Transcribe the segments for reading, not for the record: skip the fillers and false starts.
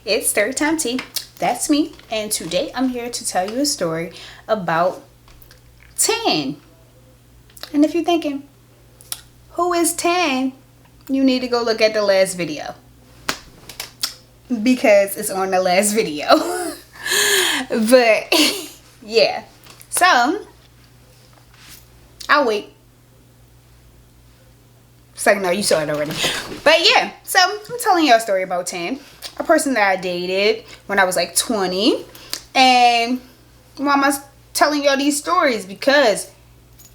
It's story time tea. That's me, and today I'm here to tell you a story about Tan. And if you're thinking, who is Tan? You need to go look at the last video because it's on the last video. But yeah, so I'll wait. It's like, no, you saw it already. But yeah, so I'm telling you a story about Tan, a person that I dated when I was like 20. And why am I telling y'all these stories? Because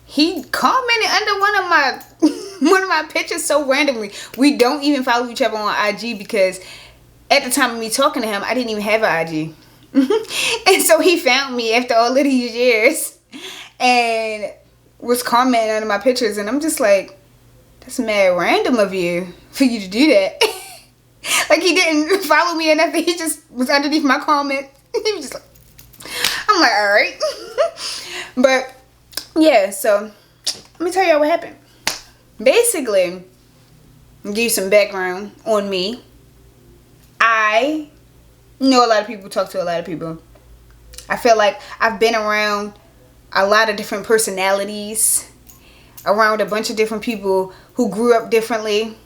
he commented under one of my pictures so randomly. We don't even follow each other on IG because at the time of me talking to him, I didn't even have an IG. And so he found me after all of these years and was commenting under my pictures, and I'm just like, that's mad random of you for you to do that. Like, he didn't follow me or nothing. He just was underneath my comment. He was just like, I'm like, all right. But yeah, so let me tell y'all what happened. Basically, give you some background on me. I know a lot of people, talk to a lot of people. I feel like I've been around a lot of different personalities, around a bunch of different people who grew up differently.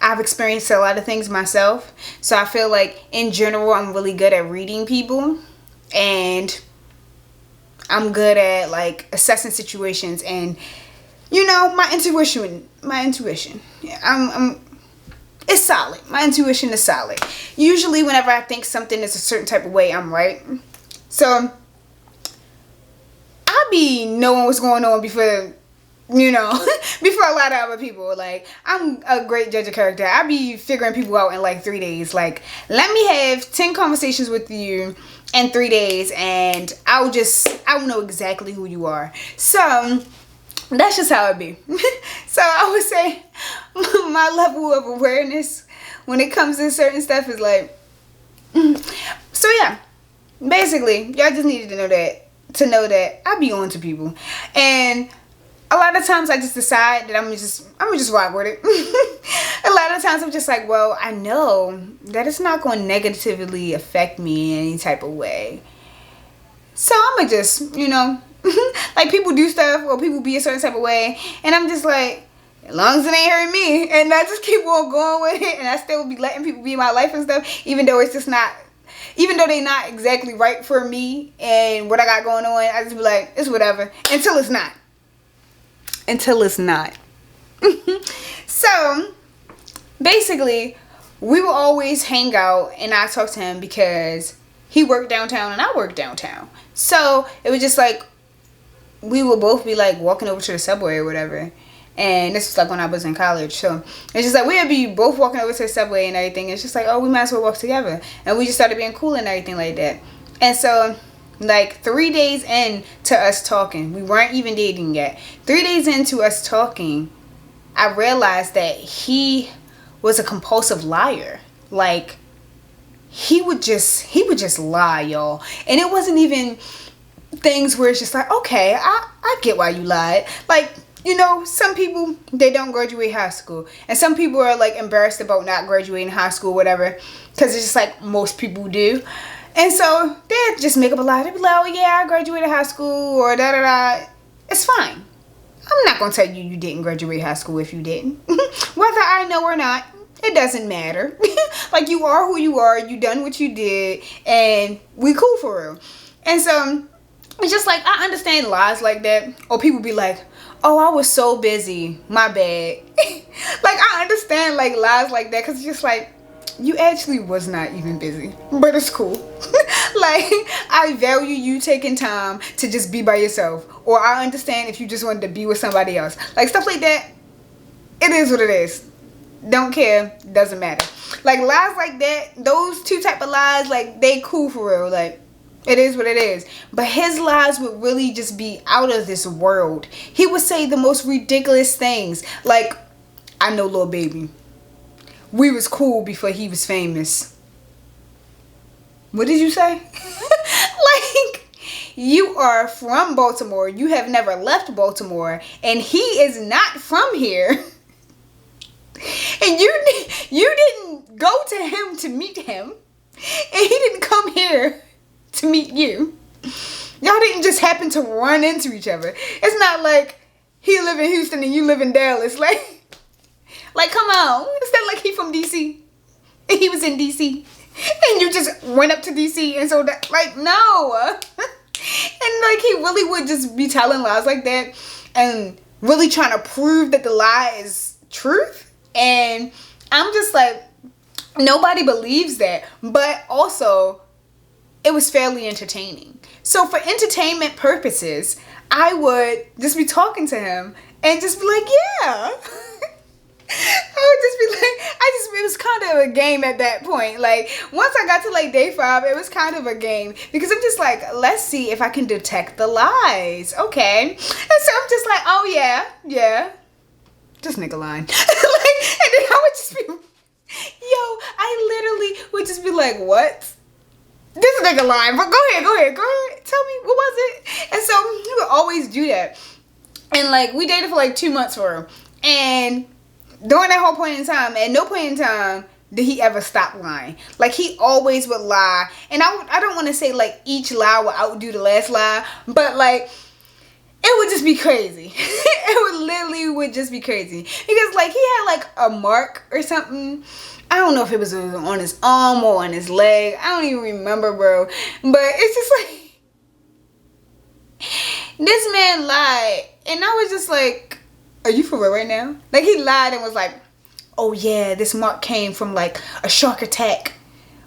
I've experienced a lot of things myself. So I feel like in general, I'm really good at reading people. And I'm good at like assessing situations and, you know, my intuition. Yeah, it's solid. My intuition is solid. Usually whenever I think something is a certain type of way, I'm right. So I'll be knowing what's going on before, you know, before a lot of other people. Like, I'm a great judge of character. I be figuring people out in like 3 days. Like, let me have 10 conversations with you in 3 days and I'll know exactly who you are. So that's just how it be. So I would say my level of awareness when it comes to certain stuff is like, so yeah, basically y'all just needed to know that I be on to people. And a lot of times I just decide that I'm just rock with it. A lot of times I'm just like, well, I know that it's not going to negatively affect me in any type of way. So I'm going to just, you know, like people do stuff or people be a certain type of way. And I'm just like, as long as it ain't hurting me. And I just keep on going with it. And I still be letting people be in my life and stuff. Even though they're not exactly right for me and what I got going on. I just be like, it's whatever. Until it's not. So basically we will always hang out and I talk to him because he worked downtown and I worked downtown. So it was just like we would both be like walking over to the subway or whatever. And this was like when I was in college. So it's just like we would be both walking over to the subway and everything. It's just like, oh, we might as well walk together. And we just started being cool and everything like that. And so like 3 days into us talking, we weren't even dating yet. 3 days into us talking, I realized that he was a compulsive liar. Like, he would just lie, y'all. And it wasn't even things where it's just like, okay, I get why you lied. Like, you know, some people, they don't graduate high school. And some people are like embarrassed about not graduating high school, whatever. Because it's just like most people do. And so they'd just make up a lie. They'd be like, oh yeah, I graduated high school or da-da-da. It's fine. I'm not going to tell you you didn't graduate high school if you didn't. Whether I know or not, it doesn't matter. Like, you are who you are. You done what you did. And we cool for real. And so it's just like, I understand lies like that. Or people be like, oh, I was so busy. My bad. Like, I understand like lies like that. Because it's just like, you actually was not even busy, but it's cool. Like, I value you taking time to just be by yourself, or I understand if you just wanted to be with somebody else. Like, stuff like that, it is what it is. Don't care, doesn't matter. Like, lies like that, those two type of lies, like, they cool for real. Like, it is what it is. But his lies would really just be out of this world. He would say the most ridiculous things. Like, I know Lil Baby. We was cool before he was famous. What did you say? Like, you are from Baltimore. You have never left Baltimore. And he is not from here. And you didn't go to him to meet him. And he didn't come here to meet you. Y'all didn't just happen to run into each other. It's not like he live in Houston and you live in Dallas. Like come on. It's not like he from DC. And he was in DC. And you just went up to DC and so that, like, no. And like he really would just be telling lies like that and really trying to prove that the lie is truth. And I'm just like, nobody believes that. But also, it was fairly entertaining. So for entertainment purposes, I would just be talking to him and just be like, yeah. I would just be like, it was kind of a game at that point. Like, once I got to like day 5, it was kind of a game. Because I'm just like, let's see if I can detect the lies. Okay. And so I'm just like, oh yeah. This nigga lying. And then I would just be, I literally would just be like, what? This nigga lying. But go ahead. Tell me, what was it? And so he would always do that. And like, we dated for like 2 months for him. And during that whole point in time, at no point in time did he ever stop lying. Like, he always would lie. And I don't want to say like each lie would outdo the last lie, but like, it would just be crazy. It would literally would just be crazy. Because like, he had like a mark or something. I don't know if it was on his arm or on his leg. I don't even remember, bro. But it's just like, this man lied. And I was just like, are you for real right now? Like, he lied and was like, oh yeah, this mark came from like a shark attack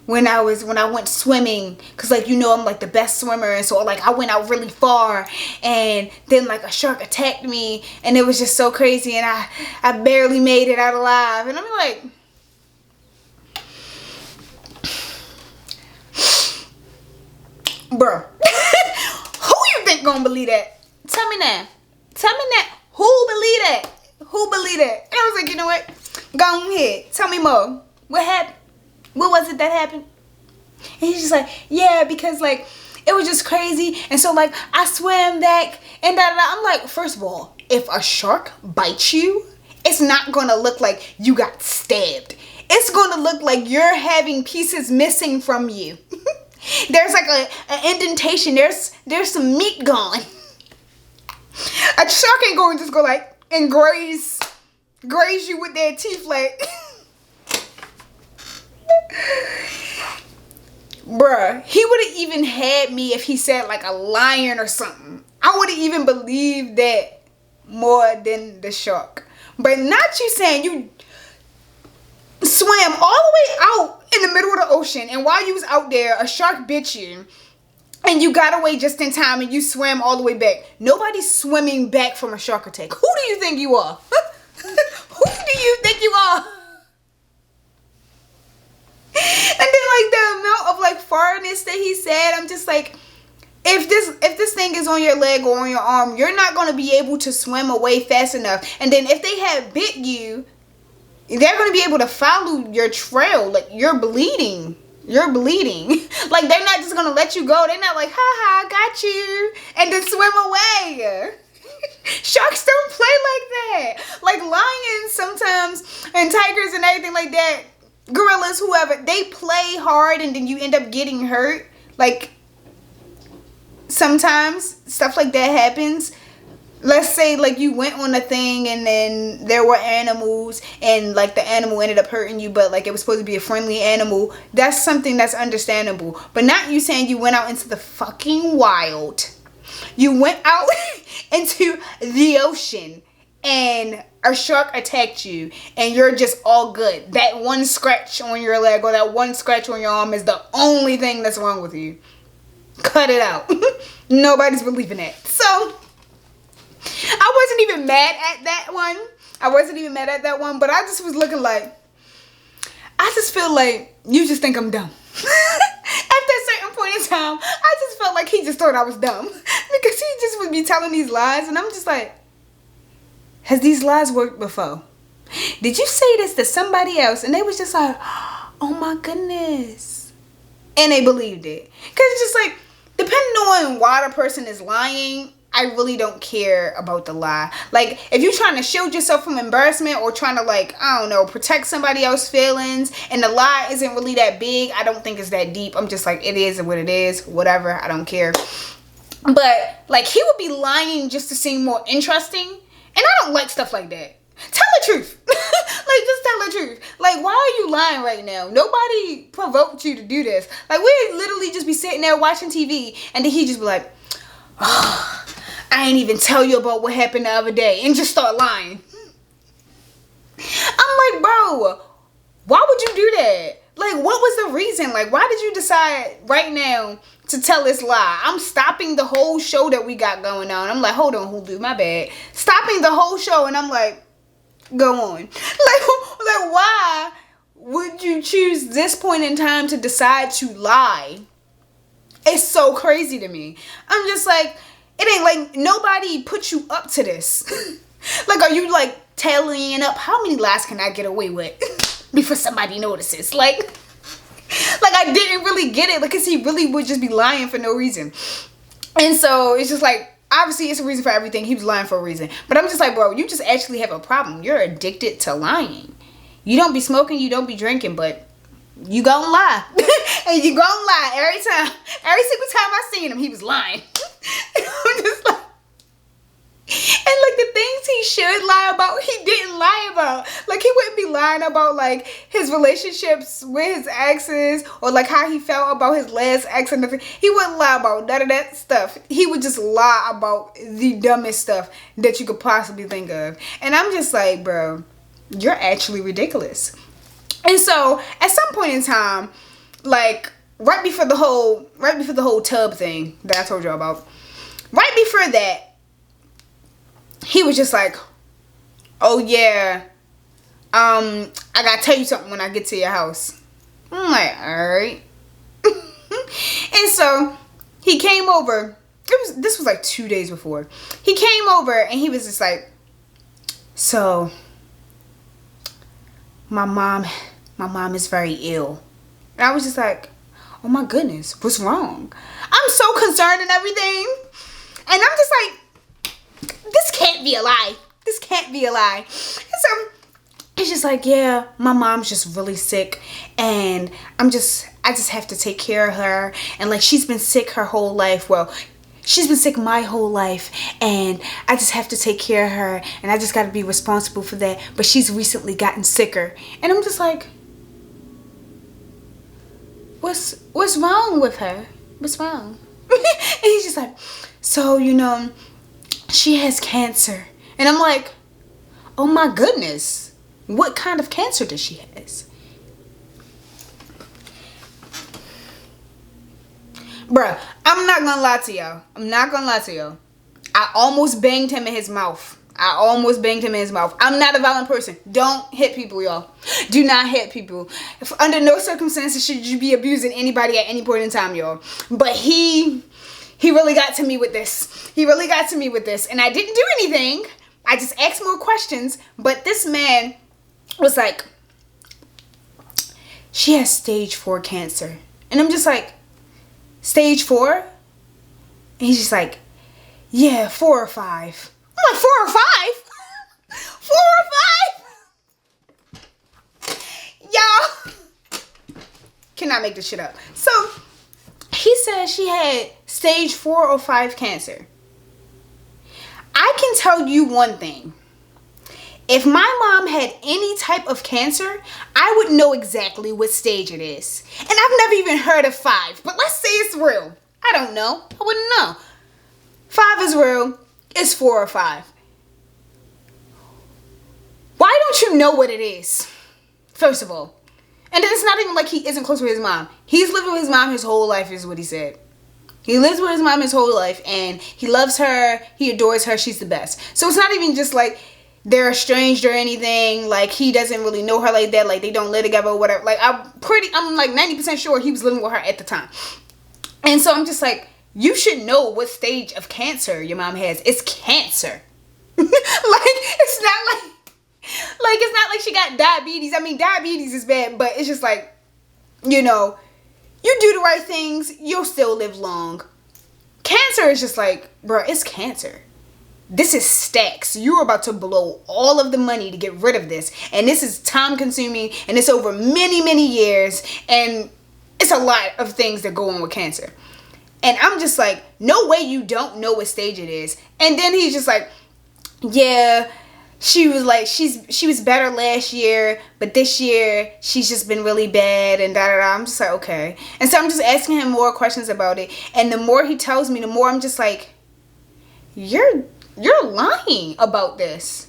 when I went swimming, because like, you know, I'm like the best swimmer, and so like I went out really far and then like a shark attacked me and it was just so crazy and I barely made it out alive. And I'm like, bro, who you think gonna believe that? Tell me now. Who believe that? And I was like, you know what? Go ahead. Tell me more. What happened? What was it that happened? And he's just like, yeah, because like, it was just crazy. And so like, I swam back and da da da. I'm like, first of all, if a shark bites you, it's not going to look like you got stabbed. It's going to look like you're having pieces missing from you. There's like an indentation. There's some meat gone. A shark ain't going to just go like and graze you with their teeth like. Bruh, he would have even had me if he said like a lion or something. I would have even believed that more than the shark. But not you saying you swam all the way out in the middle of the ocean, and while you was out there, a shark bit you. And you got away just in time and you swam all the way back. Nobody's swimming back from a shark attack. Who do you think you are? Who do you think you are? And then like the amount of like farness that he said, I'm just like, if this thing is on your leg or on your arm, you're not going to be able to swim away fast enough. And then if they had bit you, they're going to be able to follow your trail. Like, you're bleeding. Like, they're not just gonna let you go. They're not like, haha, got you, and then swim away. Sharks don't play like that. Like, lions sometimes, and tigers and everything like that, gorillas, whoever, they play hard and then you end up getting hurt. Like, sometimes stuff like that happens. Let's say like you went on a thing and then there were animals and like the animal ended up hurting you, but like it was supposed to be a friendly animal. That's something that's understandable. But not you saying you went out into the fucking wild. You went out into the ocean and a shark attacked you and you're just all good. That one scratch on your leg or that one scratch on your arm is the only thing that's wrong with you. Cut it out. Nobody's believing that. So I wasn't even mad at that one. But I just was looking like, I just feel like you just think I'm dumb. At that certain point in time, I just felt like he just thought I was dumb. Because he just would be telling these lies. And I'm just like, has these lies worked before? Did you say this to somebody else? And they was just like, oh my goodness. And they believed it. Because it's just like, depending on why the person is lying, I really don't care about the lie. Like, if you're trying to shield yourself from embarrassment or trying to, like, I don't know, protect somebody else's feelings, and the lie isn't really that big, I don't think it's that deep. I'm just like, it is what it is. Whatever. I don't care. But, like, he would be lying just to seem more interesting. And I don't like stuff like that. Tell the truth. Like, just tell the truth. Like, why are you lying right now? Nobody provoked you to do this. Like, we'd literally just be sitting there watching TV, and then he'd just be like, oh, I ain't even tell you about what happened the other day, and just start lying. I'm like, bro, why would you do that? Like, what was the reason? Like, why did you decide right now to tell this lie? I'm stopping the whole show that we got going on. I'm like, hold on, Hulu, my bad. Stopping the whole show, and I'm like, go on. Like, why would you choose this point in time to decide to lie? It's so crazy to me. I'm just like, it ain't like nobody put you up to this. Like, are you like tallying up how many lies can I get away with before somebody notices? Like I didn't really get it, because he really would just be lying for no reason. And so it's just like, obviously it's a reason for everything. He was lying for a reason. But I'm just like, bro, you just actually have a problem. You're addicted to lying. You don't be smoking, you don't be drinking, but you gon' lie. And you gon' lie every time. Every single time I seen him, he was lying. And I'm just like, and like the things he should lie about, he didn't lie about. Like, he wouldn't be lying about like his relationships with his exes, or like how he felt about his last ex and nothing. He wouldn't lie about none of that stuff. He would just lie about the dumbest stuff that you could possibly think of. And I'm just like, bro, you're actually ridiculous. And so at some point in time, like right before the whole tub thing that I told y'all about, right before that, he was just like, oh yeah, I gotta tell you something when I get to your house. I'm like, alright. And so he came over. This was like 2 days before. He came over and he was just like, so my mom is very ill. And I was just like, oh my goodness, what's wrong? I'm so concerned and everything. And I'm just like, this can't be a lie. This can't be a lie. And so it's just like, yeah, my mom's just really sick, and I just have to take care of her. And like, she's been sick her whole life. Well, she's been sick my whole life, and I just have to take care of her, and I just got to be responsible for that. But she's recently gotten sicker. And I'm just like, what's wrong with her? What's wrong? And he's just like, so, you know, she has cancer. And I'm like, oh my goodness, what kind of cancer does she has? Bruh, I'm not gonna lie to y'all. I almost banged him in his mouth. I'm not a violent person. Don't hit people, y'all. Do not hit people. Under no circumstances should you be abusing anybody at any point in time, y'all. But he really got to me with this. And I didn't do anything. I just asked more questions. But this man was like, she has stage 4 cancer. And I'm just like, stage 4? And he's just like, yeah, 4 or 5. I'm like, 4 or 5? 4 or 5? Y'all cannot make this shit up. So he said she had stage 4 or 5 cancer. I can tell you one thing. If my mom had any type of cancer, I would know exactly what stage it is. And I've never even heard of 5. But let's say it's real. I don't know. I wouldn't know. 5 is real. It's 4 or 5. Why don't you know what it is? First of all. And then it's not even like he isn't close with his mom. He's lived with his mom his whole life, is what he said. He lives with his mom his whole life, and he loves her. He adores her. She's the best. So it's not even just like they're estranged or anything. Like, he doesn't really know her like that. Like, they don't live together or whatever. Like, I'm like 90% sure he was living with her at the time. And so I'm just like, you should know what stage of cancer your mom has. It's cancer. It's not like she got diabetes. I mean, diabetes is bad, but it's just like, you know, you do the right things, you'll still live long. cancer is just like, bro, it's cancer. This is stacks. You're about to blow all of the money to get rid of this. And this is time consuming, and it's over many, many years. And it's a lot of things that go on with cancer. And I'm just like, no way you don't know what stage it is. And then he's just like, yeah, she was like, she was better last year, but this year she's just been really bad and da da da. I'm just like, okay. And so I'm just asking him more questions about it. And the more he tells me, the more I'm just like, you're lying about this.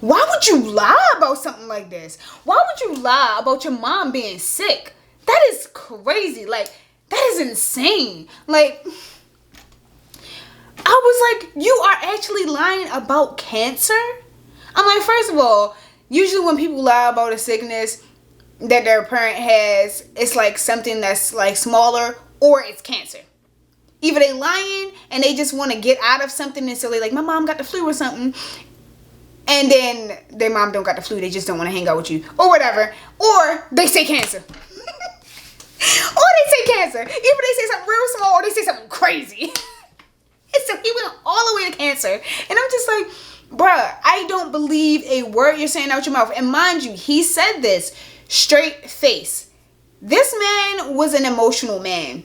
Why would you lie about something like this? Why would you lie about your mom being sick? That is crazy. Like, that is insane. Like, I was like, you are actually lying about cancer? I'm like, first of all, usually when people lie about a sickness that their parent has, it's like something that's like smaller, or it's cancer. Either they lying and they just want to get out of something, and so they like, my mom got the flu or something, and then their mom don't got the flu, they just don't want to hang out with you or whatever, or they say cancer. Or they say cancer. Either they say something real small or they say something crazy. And so he went all the way to cancer, and I'm just like, bruh, I don't believe a word you're saying out your mouth. And mind you, he said this straight face. This man was an emotional man,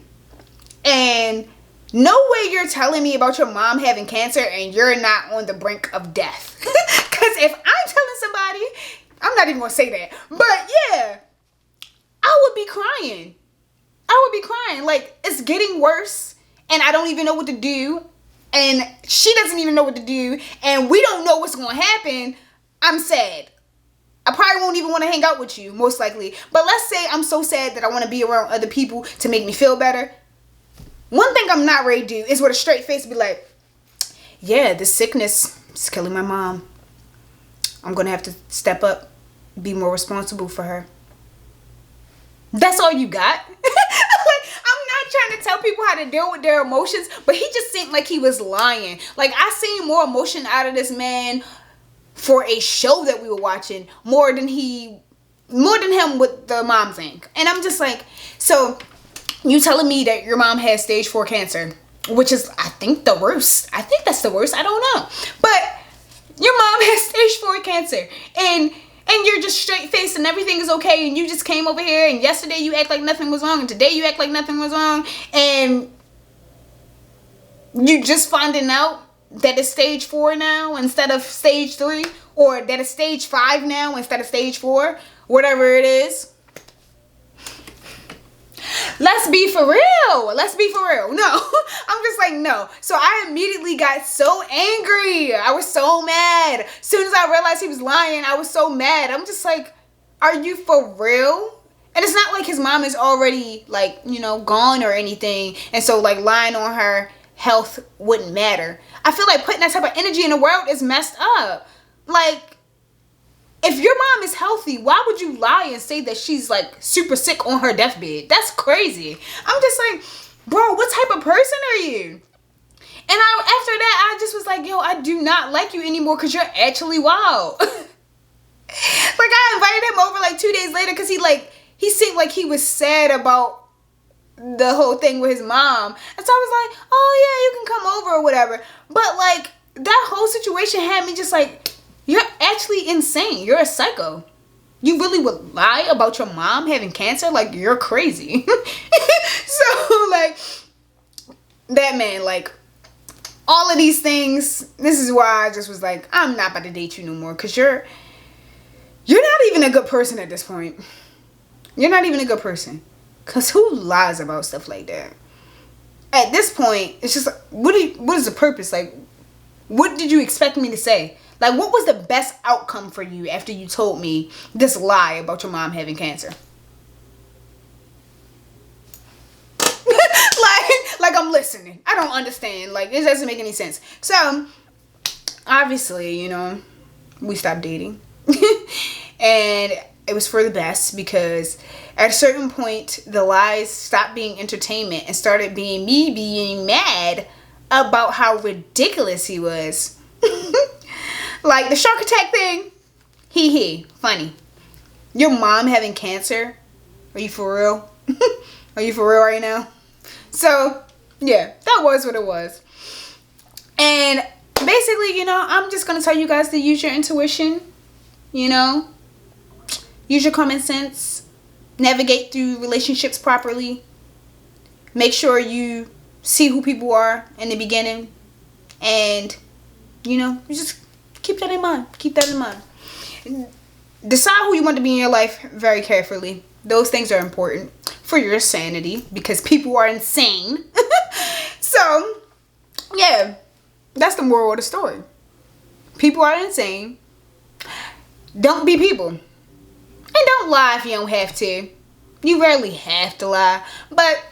and no way you're telling me about your mom having cancer and you're not on the brink of death. Because if I'm telling somebody, I'm not even going to say that, but yeah, I would be crying. I would be crying. Like, it's getting worse, and I don't even know what to do, and she doesn't even know what to do, and we don't know what's going to happen. I'm sad. I probably won't even want to hang out with you, most likely. But let's say I'm so sad that I want to be around other people to make me feel better. One thing I'm not ready to do is with a straight face be like, yeah, this sickness is killing my mom. I'm going to have to step up, be more responsible for her. That's all you got? Like, I'm not trying to tell people how to deal with their emotions, but he just seemed like he was lying. Like, I seen more emotion out of this man for a show that we were watching more than him with the mom thing. And I'm just like, so you telling me that your mom has stage 4 cancer, which is, I think, the worst. I think that's the worst. I don't know. But your mom has stage 4 cancer, and you're just straight faced and everything is okay, and you just came over here, and yesterday you act like nothing was wrong, and today you act like nothing was wrong, and you just finding out that it's stage 4 now instead of stage 3, or that it's stage 5 now instead of stage 4, whatever it is. Let's be for real. Let's be for real. No, I'm just like, no. So I immediately got so angry. I was so mad. As soon as I realized he was lying, I was so mad. I'm just like, are you for real? And it's not like his mom is already, like, you know, gone or anything. And so, like, lying on her health wouldn't matter. I feel like putting that type of energy in the world is messed up. Like, if your mom is healthy, why would you lie and say that she's like super sick on her deathbed? That's crazy. I'm just like, bro, what type of person are you? And after that, I just was like, yo, I do not like you anymore because you're actually wild. Like, I invited him over like 2 days later because he seemed like he was sad about the whole thing with his mom. And so I was like, oh yeah, you can come over or whatever. But like, that whole situation had me just like, you're actually insane. You're a psycho. You really would lie about your mom having cancer? Like, you're crazy. So, like, that man, like, all of these things, this is why I just was like, I'm not about to date you no more. Because you're not even a good person at this point. You're not even a good person. Because who lies about stuff like that? At this point, it's just, what is the purpose? Like, what did you expect me to say? Like, what was the best outcome for you after you told me this lie about your mom having cancer? like I'm listening. I don't understand. Like, it doesn't make any sense. So, obviously, you know, we stopped dating. And it was for the best because at a certain point, the lies stopped being entertainment and started being me being mad about how ridiculous he was. Like the shark attack thing. Funny. Your mom having cancer? Are you for real? Are you for real right now? So, Yeah, that was what it was. And basically, I'm just going to tell you guys to use your intuition, use your common sense, navigate through relationships properly. Make sure you see who people are in the beginning, and you just keep that in mind. Decide who you want to be in your life very carefully. Those things are important for your sanity, because people are insane. So yeah, that's the moral of the story. People are insane. Don't be people, and don't lie if you don't have to. You rarely have to lie, but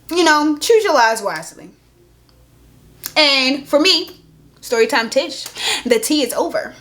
choose your lies wisely. And for me, Storytime Tish, the tea is over.